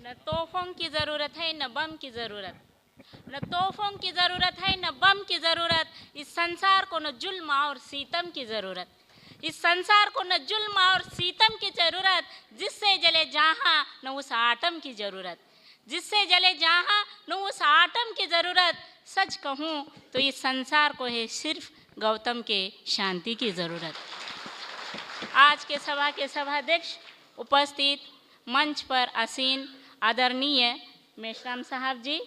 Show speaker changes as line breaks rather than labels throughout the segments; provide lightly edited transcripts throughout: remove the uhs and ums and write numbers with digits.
न तोहफों की ज़रूरत है न बम की ज़रूरत, न तोहफों की ज़रूरत है न बम की ज़रूरत। इस संसार को न जुल्म और सितम की ज़रूरत, इस संसार को न जुल्म और सितम की ज़रूरत। जिससे जले जहाँ न उस आटम की ज़रूरत, जिससे जले जहाँ न उस आटम की ज़रूरत। सच कहूँ तो इस संसार को है सिर्फ गौतम के शांति की ज़रूरत। आज के सभा के सभाध्यक्ष, उपस्थित मंच पर आसीन आदरणीय मेश्राम साहब जी,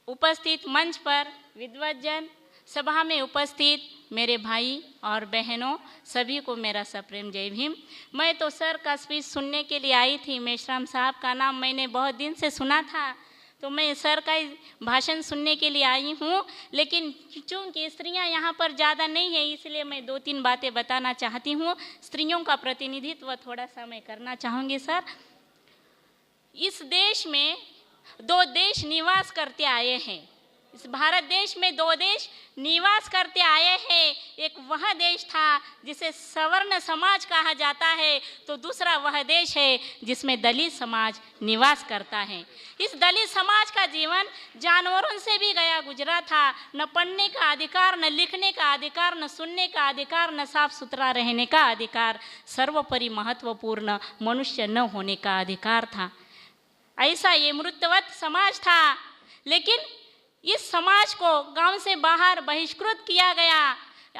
उपस्थित मंच पर विद्वज्जन, सभा में उपस्थित मेरे भाई और बहनों, सभी को मेरा सप्रेम जय भीम। मैं तो सर का स्पीच सुनने के लिए आई थी। मेश्राम साहब का नाम मैंने बहुत दिन से सुना था, तो मैं सर का भाषण सुनने के लिए आई हूँ। लेकिन चूँकि स्त्रियाँ यहाँ पर ज़्यादा नहीं है, इसलिए मैं 2-3 बातें बताना चाहती हूँ। स्त्रियों का प्रतिनिधित्व थोड़ा सा मैं करना चाहूँगी। सर, इस देश में 2 देश निवास करते आए हैं। इस भारत देश में 2 देश निवास करते आए हैं। एक वह देश था जिसे सवर्ण समाज कहा जाता है, तो दूसरा वह देश है जिसमें दलित समाज निवास करता है। इस दलित समाज का जीवन जानवरों से भी गया गुजरा था। न पढ़ने का अधिकार, न लिखने का अधिकार, न सुनने का अधिकार, न साफ सुथरा रहने का अधिकार, सर्वोपरि महत्वपूर्ण मनुष्य न होने का अधिकार था। ऐसा ये मृतवत समाज था। लेकिन इस समाज को गांव से बाहर बहिष्कृत किया गया।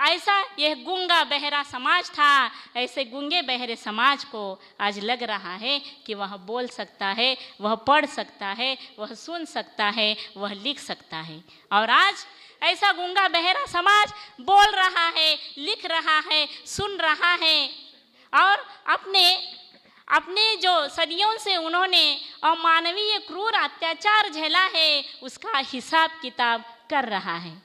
ऐसा यह गूंगा बहरा समाज था। ऐसे गूंगे बहरे समाज को आज लग रहा है कि वह बोल सकता है, वह पढ़ सकता है, वह सुन सकता है, वह लिख सकता है। और आज ऐसा गूंगा बहरा समाज बोल रहा है, लिख रहा है, सुन रहा है और अपने जो सदियों से उन्होंने अमानवीय क्रूर अत्याचार झेला है, उसका हिसाब किताब कर रहा है।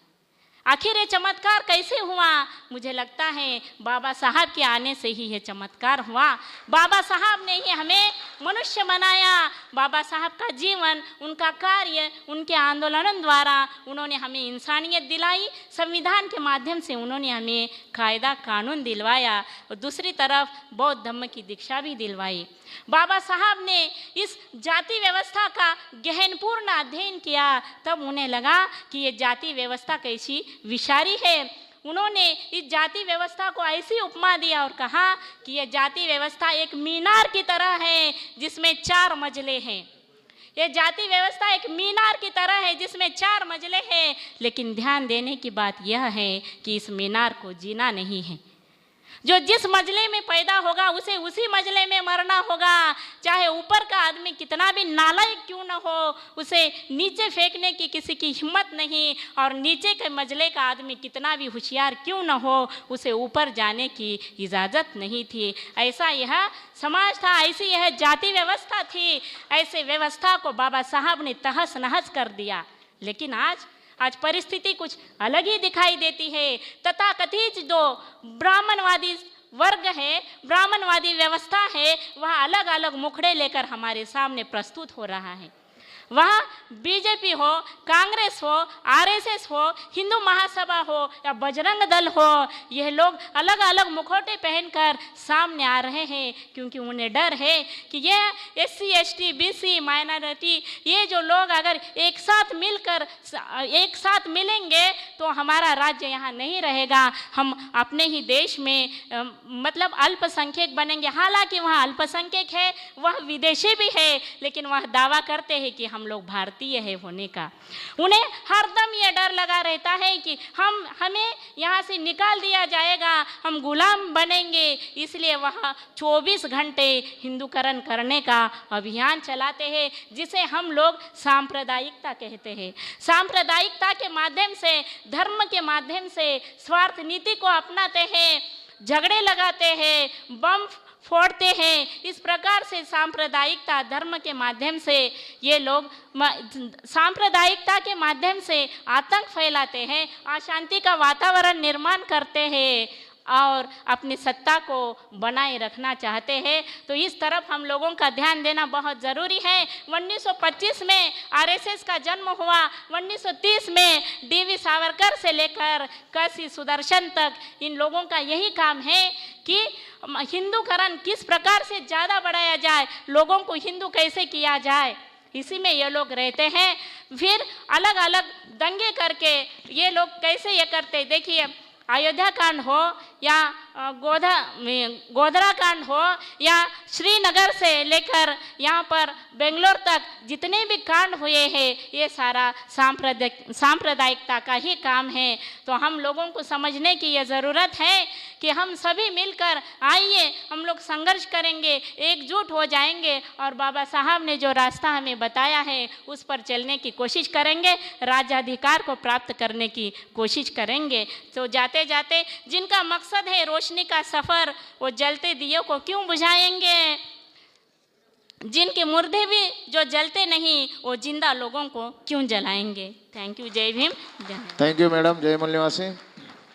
आखिर ये चमत्कार कैसे हुआ? मुझे लगता है बाबा साहब के आने से ही ये चमत्कार हुआ। बाबा साहब ने ही हमें मनुष्य बनाया। बाबा साहब का जीवन, उनका कार्य, उनके आंदोलनों द्वारा उन्होंने हमें इंसानियत दिलाई। संविधान के माध्यम से उन्होंने हमें कायदा कानून दिलवाया और दूसरी तरफ बौद्ध धर्म की दीक्षा भी दिलवाई। बाबा साहब ने इस जाति व्यवस्था का गहनपूर्ण अध्ययन किया। तब उन्हें लगा कि ये जाति व्यवस्था कैसी विषारी है। उन्होंने इस जाति व्यवस्था को ऐसी उपमा दिया और कहा कि यह जाति व्यवस्था एक मीनार की तरह है जिसमें 4 मंजिलें हैं। यह जाति व्यवस्था एक मीनार की तरह है जिसमें 4 मंजिलें हैं। लेकिन ध्यान देने की बात यह है कि इस मीनार को जीना नहीं है। जो जिस मंजिले में पैदा होगा उसे उसी मंजिले में मरना होगा। चाहे ऊपर का आदमी कितना भी नालायक क्यों न हो, उसे नीचे फेंकने की किसी की हिम्मत नहीं। और नीचे के मंजिले का आदमी कितना भी होशियार क्यों न हो, उसे ऊपर जाने की इजाज़त नहीं थी। ऐसा यह समाज था, ऐसी यह जाति व्यवस्था थी। ऐसे व्यवस्था को बाबा साहब ने तहस नहस कर दिया। लेकिन आज परिस्थिति कुछ अलग ही दिखाई देती है। तथाकथित जो ब्राह्मणवादी वर्ग है, ब्राह्मणवादी व्यवस्था है, वह अलग अलग मुखड़े लेकर हमारे सामने प्रस्तुत हो रहा है। वह बीजेपी हो, कांग्रेस हो, आरएसएस हो, हिंदू महासभा हो या बजरंग दल हो, यह लोग अलग अलग मुखौटे पहनकर सामने आ रहे हैं, क्योंकि उन्हें डर है कि यह एससी, एसटी, बीसी, माइनॉरिटी, ये जो लोग अगर एक साथ मिलेंगे तो हमारा राज्य यहाँ नहीं रहेगा। हम अपने ही देश में मतलब अल्पसंख्यक बनेंगे। हालांकि वह अल्पसंख्यक है, वह विदेशी भी है, लेकिन वह दावा करते हैं कि हम लोग भारतीय है होने का। उन्हें हरदम यह डर लगा रहता है कि हमें यहाँ से निकाल दिया जाएगा, हम गुलाम बनेंगे। इसलिए वह 24 घंटे हिंदूकरण करने का अभियान चलाते हैं, जिसे हम लोग सांप्रदायिकता कहते हैं। सांप्रदायिकता के माध्यम से, धर्म के माध्यम से स्वार्थ नीति को अपनाते हैं, झगड़े लगाते हैं, बम फोड़ते हैं। इस प्रकार से सांप्रदायिकता, धर्म के माध्यम से ये लोग सांप्रदायिकता के माध्यम से आतंक फैलाते हैं, अशांति का वातावरण निर्माण करते हैं। और अपनी सत्ता को बनाए रखना चाहते हैं। तो इस तरफ हम लोगों का ध्यान देना बहुत ज़रूरी है। 1925 में आरएसएस का जन्म हुआ, 1930 में डीवी सावरकर से लेकर काशी सुदर्शन तक इन लोगों का यही काम है कि हिंदूकरण किस प्रकार से ज़्यादा बढ़ाया जाए, लोगों को हिंदू कैसे किया जाए, इसी में ये लोग रहते हैं। फिर अलग अलग दंगे करके ये लोग कैसे ये करते, देखिए अयोध्या कांड हो या गोधरा कांड हो या श्रीनगर से लेकर यहाँ पर बेंगलोर तक जितने भी कांड हुए हैं ये सारा सांप्रदायिकता का ही काम है। तो हम लोगों को समझने की ये ज़रूरत है कि हम सभी मिलकर आइए, हम लोग संघर्ष करेंगे, एकजुट हो जाएंगे और बाबा साहब ने जो रास्ता हमें बताया है उस पर चलने की कोशिश करेंगे, राज्याधिकार को प्राप्त करने की कोशिश करेंगे। तो जाते जाते जिनका मकसद है रोशनी का सफ़र, वो जलते दियों को क्यों बुझाएंगे, जिनके मुर्दे भी जो जलते नहीं वो जिंदा लोगों को क्यों जलाएंगे। Thank you. जय भीम। जय।
Thank you madam. जय मूल निवासी।